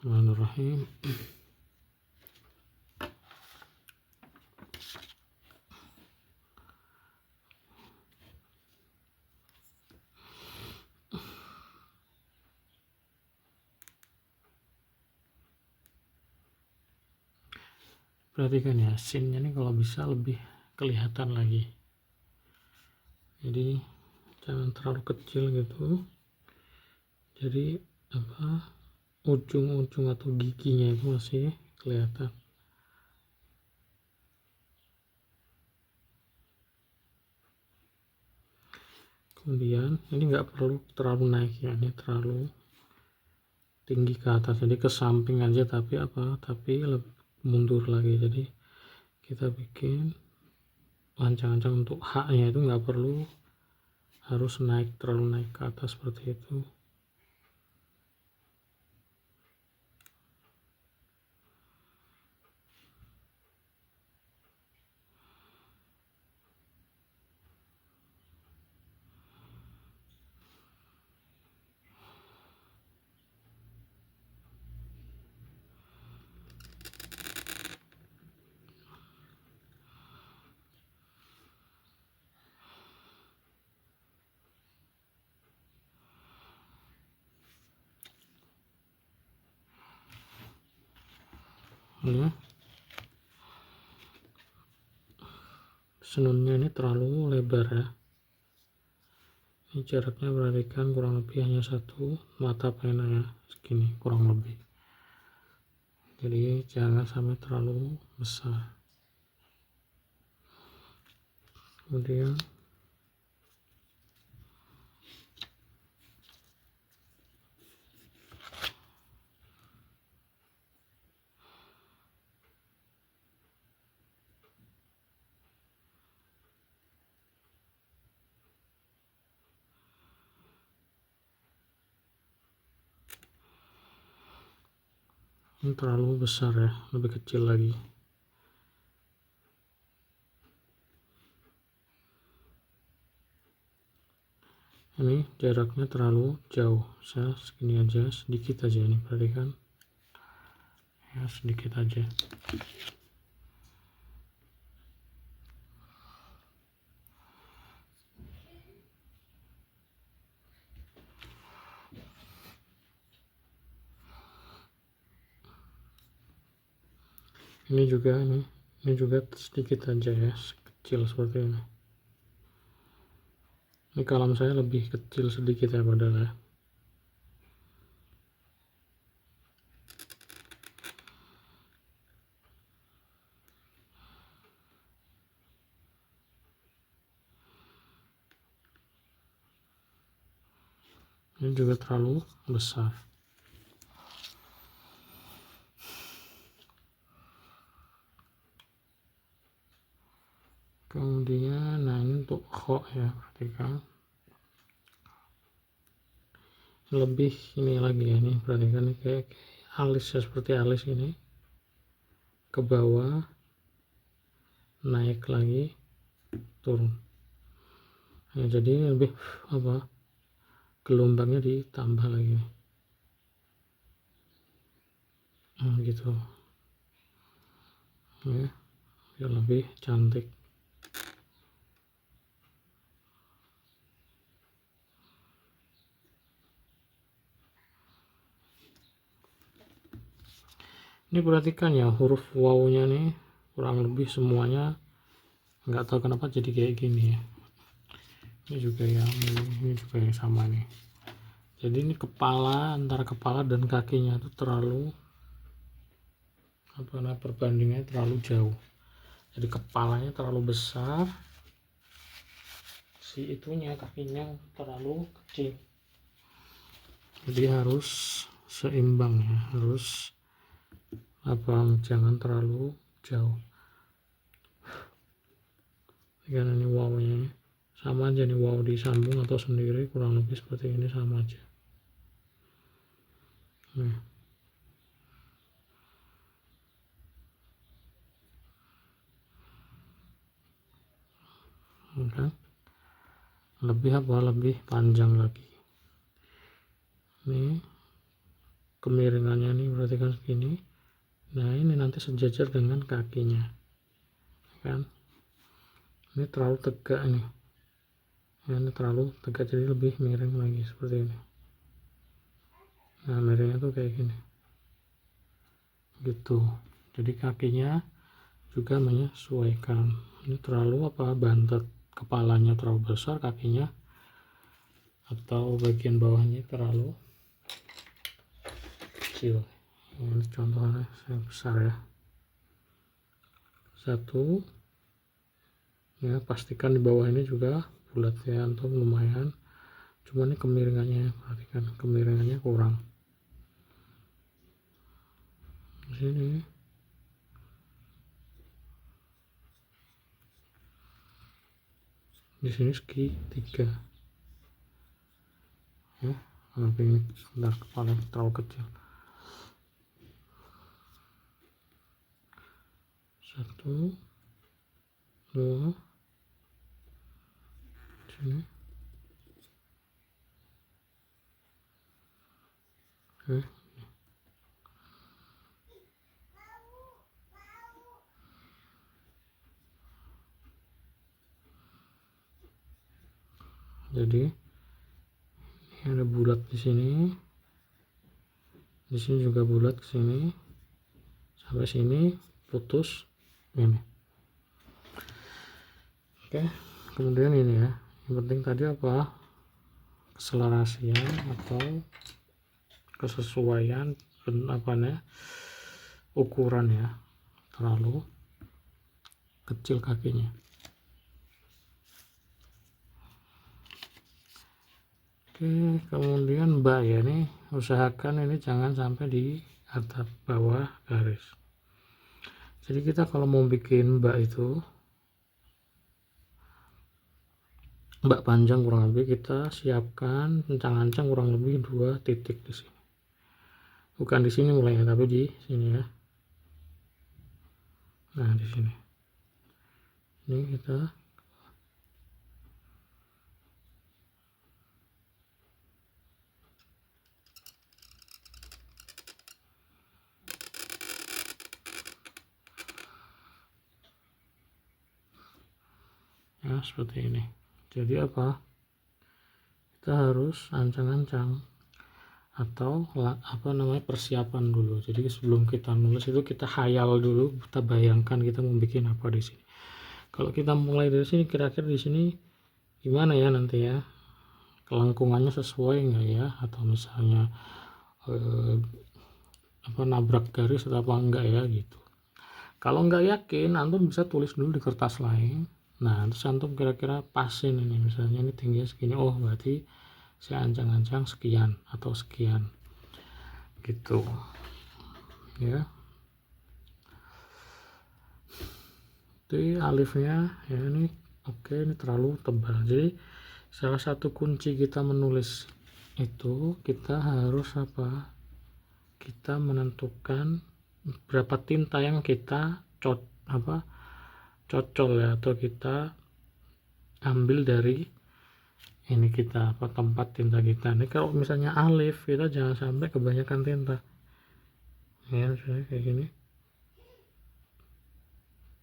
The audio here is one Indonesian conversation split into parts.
Bismillahirrahmanirrahim. Perhatikan ya, scene-nya ini kalau bisa lebih kelihatan lagi. Jadi jangan terlalu kecil gitu. Jadi ujung-ujung atau giginya itu masih kelihatan. Kemudian ini nggak perlu terlalu naik ya, ini terlalu tinggi ke atas, jadi ke samping aja, tapi lebih mundur lagi. Jadi kita bikin ancang-ancang untuk haknya itu nggak perlu harus terlalu naik ke atas seperti itu. Ya. Senunnya ini terlalu lebar ya. Ini jaraknya perhatikan kurang lebih hanya satu mata pena ya, segini kurang lebih. Jadi jangan sampai terlalu besar. Kemudian ini terlalu besar ya, lebih kecil lagi. Ini jaraknya terlalu jauh, saya segini aja, sedikit aja ini, perhatikan ya, sedikit aja. Ini juga sedikit aja ya, kecil seperti ini. Ini kalam saya lebih kecil sedikit ya padahal ya. Ini juga terlalu besar. Kemudian nah ini untuk kho ya, perhatikan lebih ini lagi ya, ini perhatikan ini kayak alis ya, seperti alis ini ke bawah, naik lagi, turun ya, jadi lebih gelombangnya ditambah lagi gitu ya, biar lebih cantik. Ini perhatikan ya, huruf wow nya nih kurang lebih semuanya nggak tahu kenapa jadi kayak gini ya. Ini juga yang sama nih. Jadi ini antara kepala dan kakinya itu terlalu perbandingannya terlalu jauh. Jadi kepalanya terlalu besar, si kakinya terlalu kecil. Jadi harus seimbang ya, harus jangan terlalu jauh. Karena ini wow-nya sama aja nih, wow disambung atau sendiri kurang lebih seperti ini, sama aja. Nah. Kan lebih panjang lagi. Ini kemiringannya nih, berarti kan segini. Nah ini nanti sejajar dengan kakinya kan, ini terlalu tegak nih ya, ini terlalu tegak jadi lebih miring lagi seperti ini. Nah miringnya tuh kayak gini gitu, jadi kakinya juga menyesuaikan. Ini terlalu bantet kepalanya terlalu besar, kakinya atau bagian bawahnya terlalu kecil. Ini contohnya yang besar ya. Satu ya, pastikan di bawah ini juga bulat ya, untuk lumayan. Cuma ini kemiringannya, perhatikan kemiringannya kurang di sini. Di sini segitiga ya, tapi ini sebentar, kepala terlalu kecil. Satu, dua, sini. Oke. Jadi ini ada bulat di sini juga bulat ke sini, sampai sini putus ini. Oke, kemudian ini ya, yang penting tadi apa, keselarasian atau kesesuaian ukuran ya, terlalu kecil kakinya. Oke, kemudian mbak ya, nih usahakan ini jangan sampai di atap bawah garis. Jadi kita kalau mau bikin mbak itu, mbak panjang kurang lebih kita siapkan ancang-ancang kurang lebih 2 titik di sini. Bukan di sini mulainya, tapi di sini ya. Nah di sini. Ini kita ya seperti ini. Jadi apa? Kita harus ancang-ancang atau persiapan dulu. Jadi sebelum kita nulis itu kita hayal dulu, kita bayangkan kita mau bikin apa di sini. Kalau kita mulai dari sini, kira-kira di sini gimana ya nanti ya, kelengkungannya sesuai nggak ya, atau misalnya nabrak garis atau apa enggak ya gitu. Kalau nggak yakin, antum bisa tulis dulu di kertas lain. Nah terus antum kira-kira pasin ini, misalnya ini tingginya segini, oh berarti saya ancang-ancang sekian atau sekian gitu ya. Jadi alifnya ya ini oke, ini terlalu tebal. Jadi salah satu kunci kita menulis itu, kita harus kita menentukan berapa tinta yang kita cocol ya, atau kita ambil dari ini kita tempat tinta kita. Ini kalau misalnya alif, kita jangan sampai kebanyakan tinta ya, misalnya kayak gini,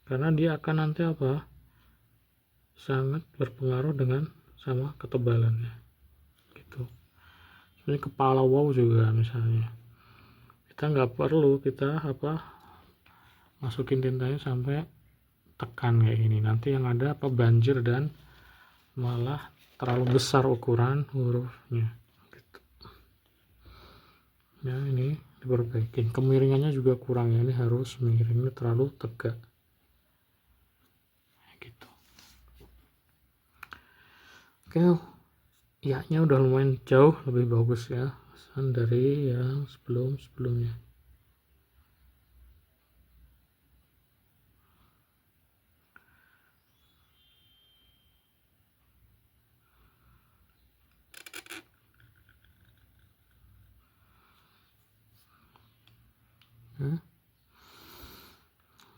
karena dia akan nanti sangat berpengaruh dengan sama ketebalannya gitu. Ini kepala wow juga misalnya, kita nggak perlu kita masukin tintanya sampai tekan kayak gini, nanti yang ada banjir dan malah terlalu besar ukuran hurufnya gitu. Ya ini diperbaiki, kemiringannya juga kurang ya, ini harus miringnya terlalu tegak gitu. Oke, ya-nya udah lumayan jauh lebih bagus ya dari yang sebelumnya.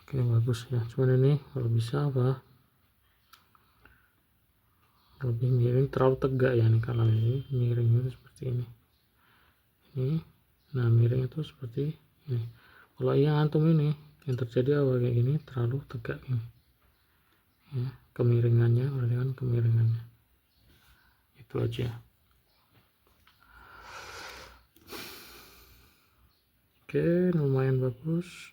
Oke bagus ya, cuman ini kalau bisa lebih miring, terlalu tegak ya nih, kalau ini miring itu seperti ini. Nah miring itu seperti ini. Kalau yang antum ini yang terjadi apa kayak gini, terlalu tegak ini ya, kemiringannya, berarti kan kemiringannya itu aja. Oke, lumayan bagus.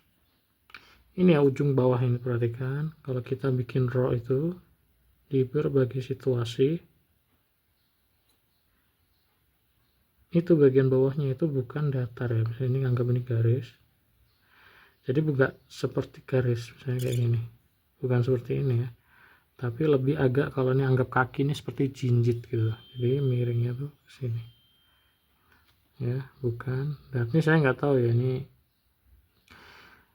Ini ya ujung bawah ini, perhatikan kalau kita bikin row itu di berbagai situasi itu bagian bawahnya itu bukan datar ya, misalnya ini anggap ini garis, jadi bukan seperti garis misalnya kayak gini, bukan seperti ini ya, tapi lebih agak, kalau ini anggap kaki ini seperti jinjit gitu, jadi miringnya tuh ke sini ya, bukan. Dan ini saya nggak tahu ya ini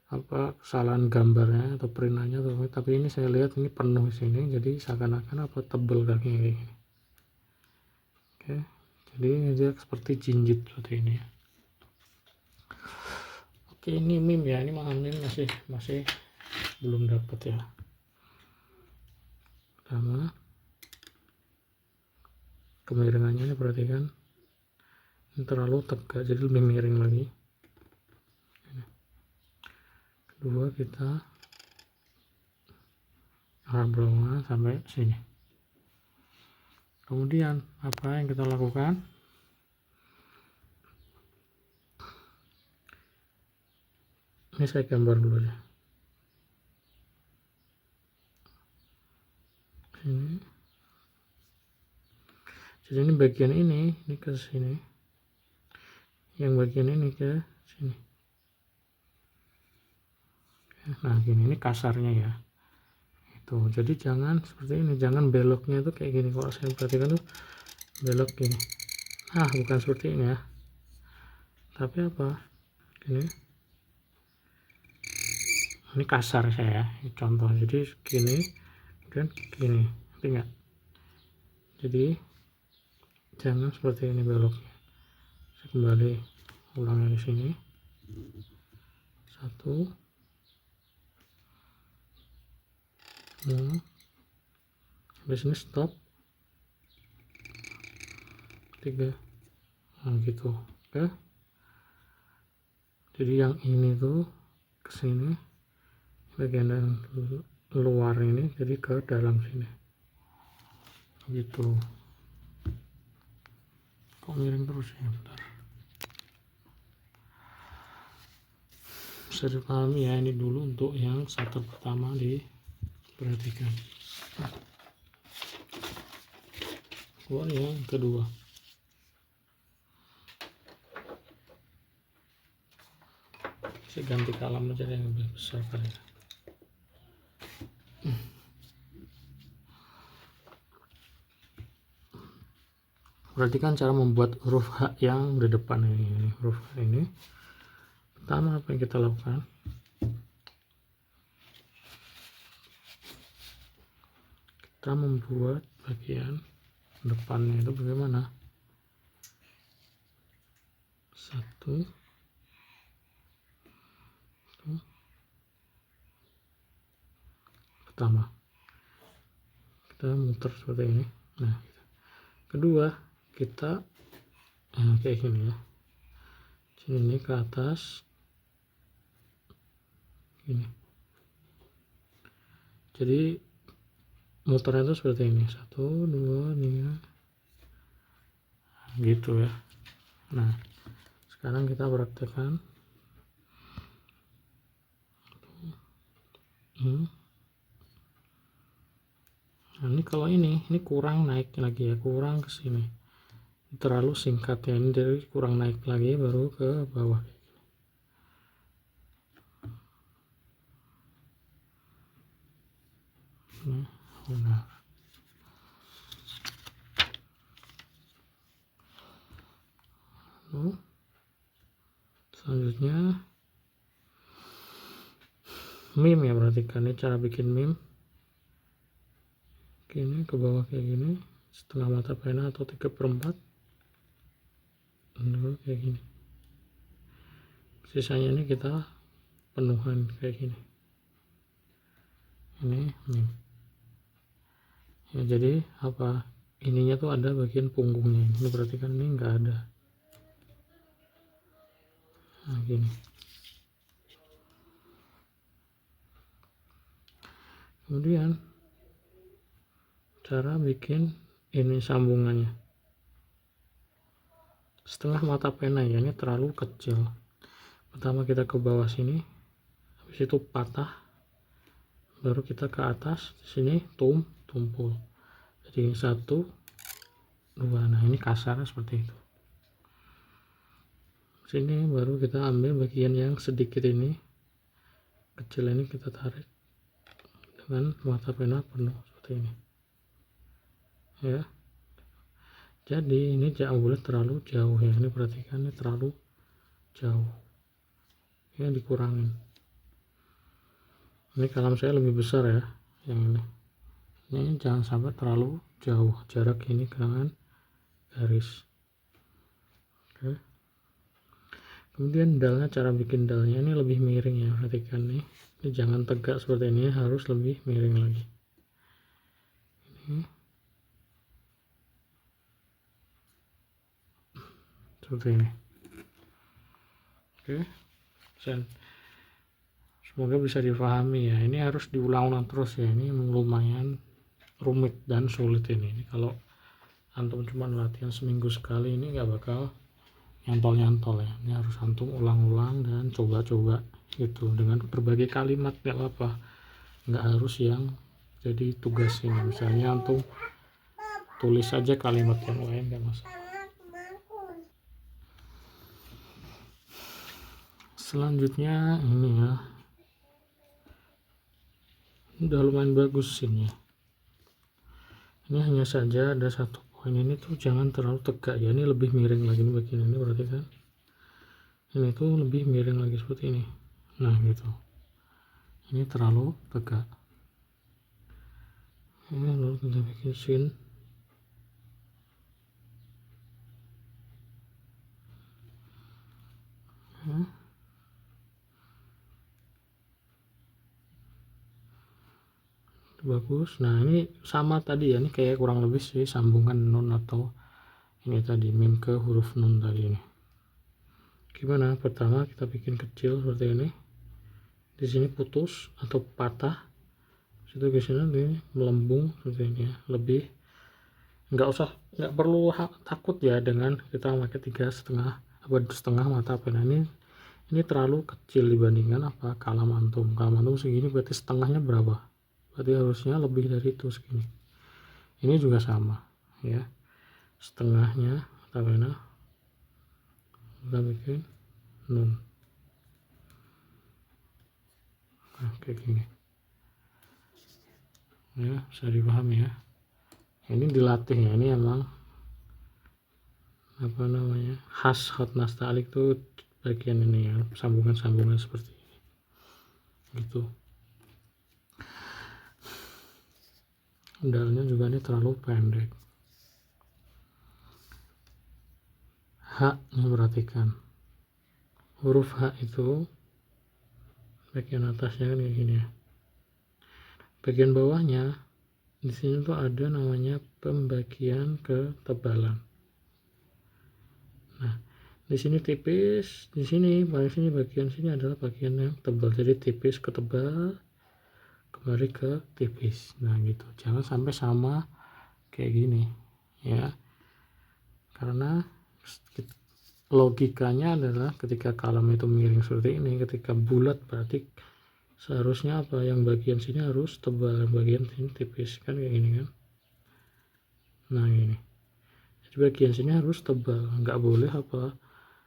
apa kesalahan gambarnya atau perintannya atau, tapi ini saya lihat ini penuh sini, jadi seakan-akan apa tebel kakinya kayak gini. Oke, jadi dia seperti jinjit seperti ini ya. Oke, ini meme ya, ini meme masih belum dapat ya. Pertama, kemiringannya ini perhatikan, ini terlalu tegak jadi lebih miring lagi. Kedua, kita arah bawah sampai sini. Kemudian apa yang kita lakukan? Ini saya gambar dulu ya. Sini. Jadi ini bagian ini ke sini. Yang bagian ini ke sini. Nah, gini, ini kasarnya ya. Itu. Jadi jangan seperti ini, jangan beloknya itu kayak gini. Kalau saya perhatikan tuh belok gini. Nah, bukan seperti ini ya. Tapi apa? Gini. Ini kasar saya ya, contoh. Jadi gini dan gini, ingat. Jadi jangan seperti ini beloknya. Saya kembali ulangnya di sini. Satu, habis ini stop. Tiga, nah gitu. Oke. Jadi yang ini tuh ke sini, bagian luar ini jadi ke dalam sini. Gitu. Kok miring terus ya, bentar. Bisa dipahami ya, ini dulu untuk yang satu pertama diperhatikan. Keluar yang kedua. Saya ganti kalam aja yang lebih besar kali ya. Perhatikan cara membuat huruf H yang di depan ini. Huruf H ini, pertama apa yang kita lakukan? Kita membuat bagian depannya itu bagaimana? Satu, pertama kita muter seperti ini. Nah, kedua kita kayak gini ya, sini ke atas gini, jadi muternya itu seperti ini, 1, 2, 3 gitu ya. Nah, sekarang kita praktekkan. Nah, ini kalau ini kurang naik lagi ya, kurang ke sini, terlalu singkat ya, ini dari kurang naik lagi baru ke bawah. Nah, benar. Lalu selanjutnya meme ya, perhatikan ini cara bikin meme. Gini ke bawah kayak gini, setengah mata pena atau 3/4, lalu kayak gini. Sisanya ini kita penuhan kayak gini. Ini meme. Ya, jadi apa? Ininya tuh ada bagian punggungnya. Ini perhatikan, ini nggak ada. Nah gini. Kemudian cara bikin ini sambungannya, setengah mata pena ya, ini terlalu kecil. Pertama kita ke bawah sini, habis itu patah, baru kita ke atas sini tumpul. Jadi 1, 2. Nah ini kasar seperti itu. Sini baru kita ambil bagian yang sedikit ini, kecil ini, kita tarik dengan mata pena penuh seperti ini ya. Jadi ini jangan boleh terlalu jauh ya, ini perhatikan, ini terlalu jauh ya, dikurangin. Ini kalam saya lebih besar ya, yang ini jangan sampai terlalu jauh jarak ini dengan garis. Oke. Kemudian dalnya, cara bikin dalnya ini lebih miring ya, perhatikan nih, ini jangan tegak seperti ini, harus lebih miring lagi. Ini seperti ini. Oke, semoga bisa dipahami ya. Ini harus diulang-ulang terus ya, ini lumayan rumit dan sulit ini kalau antum cuma latihan seminggu sekali, ini nggak bakal nyantol ya. Ini harus antum ulang-ulang dan coba-coba gitu dengan berbagai kalimat, nggak apa-apa, nggak harus yang jadi tugas ini. Misalnya antum tulis saja kalimat yang lain, nggak masalah. Selanjutnya ini ya, udah lumayan bagus ini. Ini hanya saja ada satu poin, ini tuh jangan terlalu tegak ya, ini lebih miring lagi nih bagian ini, berarti kan ini tuh lebih miring lagi seperti ini. Nah gitu, ini terlalu tegak. Ini lalu kita bikin sin. Bagus. Nah ini sama tadi ya, ini kayak kurang lebih sih sambungan nun atau ini tadi mim ke huruf nun tadi ini. Gimana? Pertama kita bikin kecil seperti ini, di sini putus atau patah, situ ke sini ini melembung seperti ini ya. Lebih nggak perlu takut ya dengan kita pakai 3,5 mata pena ini terlalu kecil dibandingkan kalam antum segini, berarti setengahnya berapa? Berarti harusnya lebih dari itu segini. Ini juga sama ya, setengahnya mata pena kita bikin nun. Nah, kayak gini ya, bisa dipahami ya. Ini dilatih ya, ini emang khas hot nasta'alik tuh bagian ini ya, sambungan-sambungan seperti ini gitu. Dalnya juga ini terlalu pendek. H ini perhatikan, huruf H itu bagian atasnya kan kayak gini ya, bagian bawahnya di sini tuh ada namanya pembagian ketebalan. Nah di sini tipis, di sini paling sini bagian sini adalah bagian yang tebal, jadi tipis ke tebal, kembali ke tipis. Nah gitu, jangan sampai sama kayak gini ya, karena logikanya adalah ketika kalam itu miring seperti ini, ketika bulat berarti seharusnya yang bagian sini harus tebal, bagian sini tipis kan, kayak gini kan. Nah ini, jadi bagian sini harus tebal, nggak boleh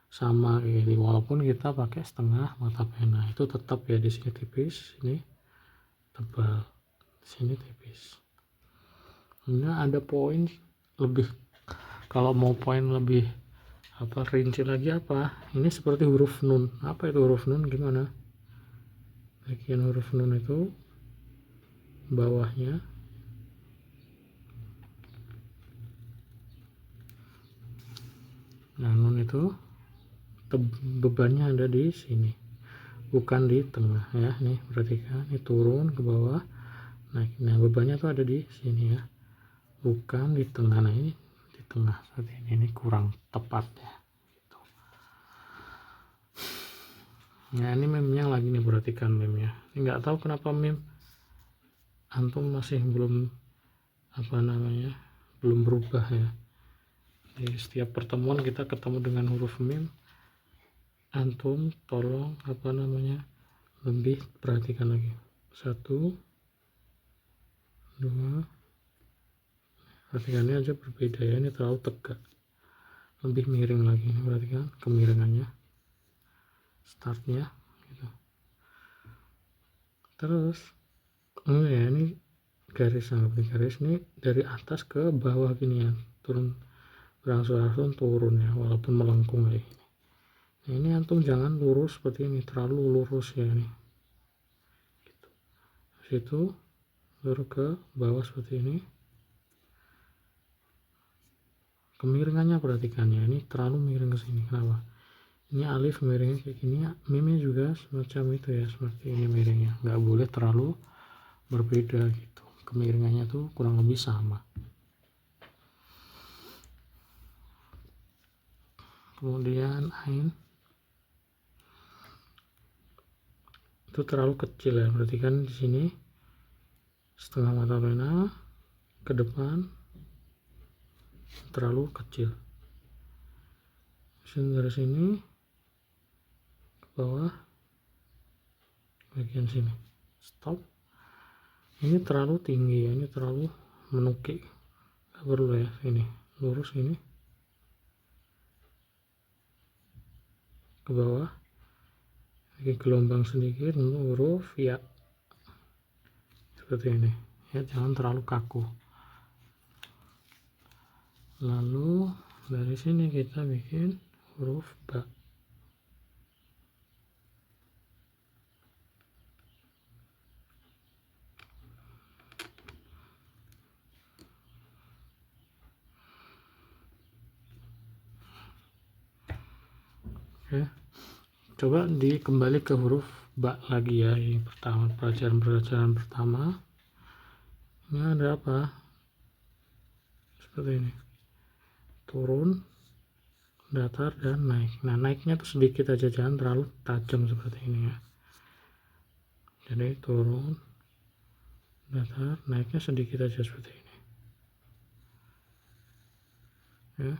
sama kayak gini, walaupun kita pakai setengah mata pena itu tetap ya, di sini tipis, sini tebal, sini tipis. Ini ada poin lebih, kalau mau poin lebih rinci lagi ini seperti huruf nun. Apa itu huruf nun? Gimana bagian huruf nun itu bawahnya nun itu bebannya ada di sini, bukan di tengah ya. Nih perhatikan, ini turun ke bawah, nah bebannya tuh ada di sini ya, bukan di tengah. Nah ini di tengah seperti ini kurang tepat ya gitu. Nah ini meme-nya lagi nih, perhatikan meme-nya. Ini nggak tahu kenapa meme antum masih belum belum berubah ya. Di setiap pertemuan kita ketemu dengan huruf meme, antum tolong lebih perhatikan lagi. 1, 2, perhatikannya aja berbeda ya, ini terlalu tegak, lebih miring lagi. Perhatikan kemiringannya, startnya gitu. Terus ini garis, garis ini dari atas ke bawah gini ya, turun berangsur-angsur turun ya, walaupun melengkung kayak gini. Nah, ini antum jangan lurus seperti ini, terlalu lurus ya ini gitu. Situ baru ke bawah seperti ini. Kemiringannya perhatikan ya, ini terlalu miring ke sini. Kenapa? Ini alif miringnya kayak gini ya, meme juga semacam itu ya, seperti ini miringnya. Nggak boleh terlalu berbeda gitu, kemiringannya tuh kurang lebih sama. Kemudian ain itu terlalu kecil ya, perhatikan di sini setengah mata pena ke depan terlalu kecil. Dari sini ke bawah bagian sini stop. Ini terlalu tinggi ya, ini terlalu menukik, nggak perlu ya. Ini lurus, ini ke bawah, lagi gelombang sedikit untuk huruf ya seperti ini ya, jangan terlalu kaku. Lalu dari sini kita bikin huruf ba. Oke, coba kembali ke huruf ba lagi ya. Ini pertama, pelajaran pertama. Ini ada apa? Seperti ini, turun, datar, dan naik. Nah naiknya tuh sedikit aja, jangan terlalu tajam seperti ini ya. Jadi turun, datar, naiknya sedikit aja seperti ini ya,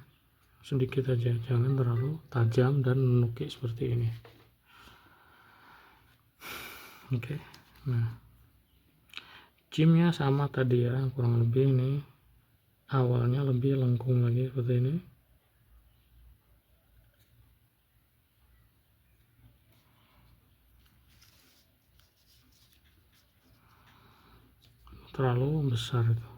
sedikit aja, jangan terlalu tajam dan menukik seperti ini. Oke, nah jimnya sama tadi ya, kurang lebih ini awalnya lebih lengkung lagi seperti ini. Terlalu besar itu.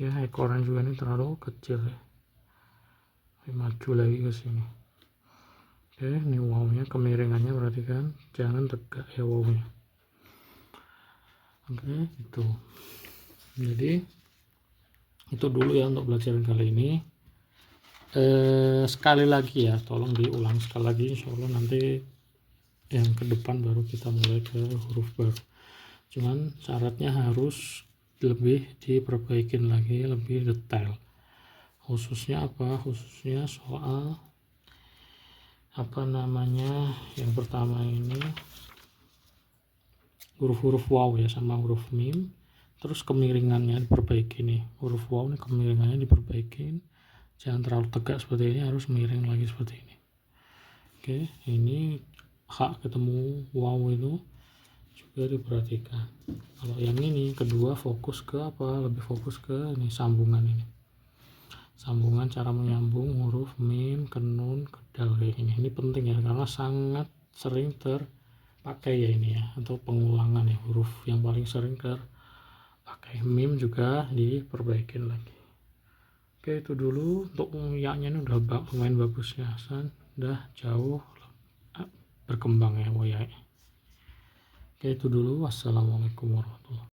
Ya ekornya juga ini terlalu kecil ya, maju lagi ke sini. Oke, ini wownya, kemiringannya perhatikan, jangan tegak ya wownya. Oke, itu jadi itu dulu ya untuk pelajaran kali ini. Sekali lagi ya, tolong diulang sekali lagi, insya Allah nanti yang ke depan baru kita mulai ke huruf baru. Cuman syaratnya harus lebih diperbaikin lagi, lebih detail. Khususnya apa? Khususnya soal yang pertama ini huruf-huruf waw ya, sama huruf mim. Terus kemiringannya diperbaiki nih, huruf waw ini kemiringannya diperbaikin, jangan terlalu tegak seperti ini, harus miring lagi seperti ini. Oke, ini hak ketemu waw itu juga diperhatikan. Kalau yang ini kedua fokus ke apa? Lebih fokus ke ini sambungan ini. Sambungan, cara menyambung huruf mim ke nun ke dal kayak ini. Ini penting ya, karena sangat sering terpakai ya ini ya, atau pengulangan ya, huruf yang paling sering terpakai. Mim juga diperbaikin lagi. Oke, itu dulu untuk ya-nya ini udah lumayan bagus ya, udah jauh berkembang ya. Oke, itu dulu. Wassalamualaikum warahmatullahi wabarakatuh.